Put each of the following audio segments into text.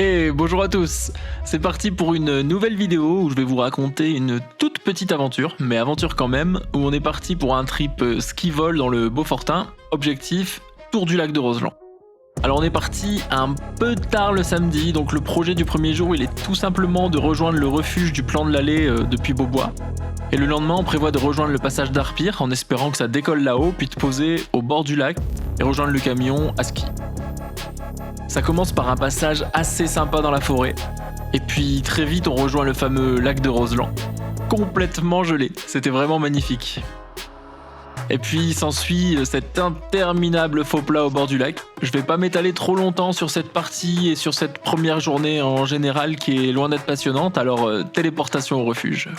Et bonjour à tous, c'est parti pour une nouvelle vidéo où je vais vous raconter une toute petite aventure, mais aventure quand même, où on est parti pour un trip ski-vol dans le Beaufortain, objectif, tour du lac de Roseland. Alors on est parti un peu tard le samedi, donc le projet du premier jour il est tout simplement de rejoindre le refuge du plan de l'Allée depuis Beaubois. Et le lendemain on prévoit de rejoindre le passage d'Arpire en espérant que ça décolle là-haut, puis de poser au bord du lac et rejoindre le camion à ski. Ça commence par un passage assez sympa dans la forêt. Et puis très vite, on rejoint le fameux lac de Roseland. Complètement gelé. C'était vraiment magnifique. Et puis s'ensuit cet interminable faux plat au bord du lac. Je vais pas m'étaler trop longtemps sur cette partie et sur cette première journée en général qui est loin d'être passionnante, alors téléportation au refuge.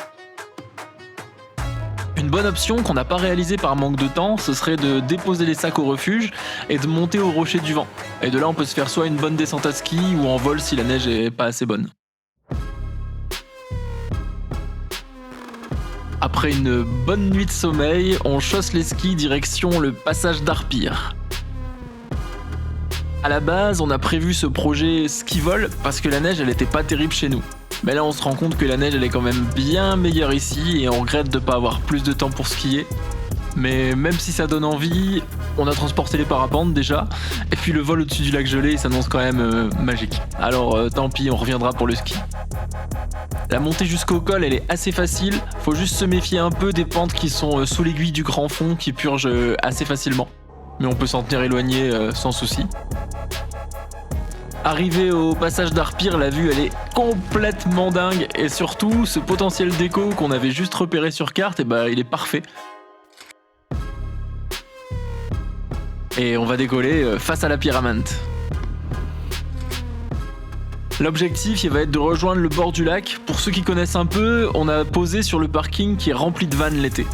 Une bonne option qu'on n'a pas réalisée par manque de temps, ce serait de déposer les sacs au refuge et de monter au rocher du vent. Et de là, on peut se faire soit une bonne descente à ski ou en vol si la neige est pas assez bonne. Après une bonne nuit de sommeil, on chausse les skis direction le passage d'Arpire. À la base, on a prévu ce projet ski-vol parce que la neige, elle était pas terrible chez nous. Mais là, on se rend compte que la neige, elle est quand même bien meilleure ici et on regrette de pas avoir plus de temps pour skier. Mais même si ça donne envie, on a transporté les parapentes déjà, et puis le vol au-dessus du lac gelé s'annonce quand même magique. Alors tant pis, on reviendra pour le ski. La montée jusqu'au col, elle est assez facile, faut juste se méfier un peu des pentes qui sont sous l'aiguille du grand fond qui purgent assez facilement. Mais on peut s'en tenir éloigné sans souci. Arrivé au passage d'Arpire, la vue elle est complètement dingue et surtout ce potentiel déco qu'on avait juste repéré sur carte, et il est parfait. Et on va décoller face à la pyramide. L'objectif il va être de rejoindre le bord du lac. Pour ceux qui connaissent un peu, on a posé sur le parking qui est rempli de vannes l'été.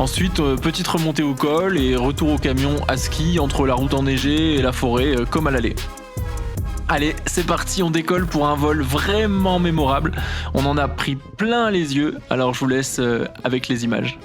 Ensuite, petite remontée au col et retour au camion à ski entre la route enneigée et la forêt comme à l'aller. Allez, c'est parti, on décolle pour un vol vraiment mémorable. On en a pris plein les yeux, alors je vous laisse avec les images.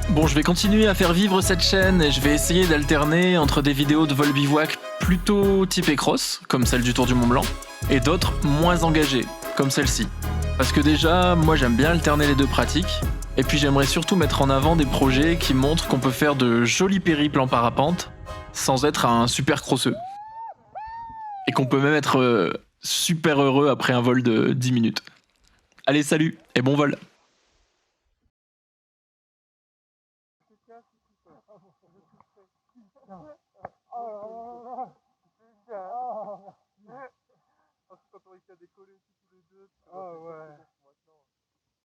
Bon, je vais continuer à faire vivre cette chaîne et je vais essayer d'alterner entre des vidéos de vol bivouac plutôt typées cross, comme celle du Tour du Mont Blanc, et d'autres moins engagées, comme celle-ci. Parce que déjà, moi j'aime bien alterner les deux pratiques, et puis j'aimerais surtout mettre en avant des projets qui montrent qu'on peut faire de jolis périples en parapente sans être un super crosseux. Et qu'on peut même être super heureux après un vol de 10 minutes. Allez, salut et bon vol! Quand on réussit à décoller tous les deux. Ah ouais.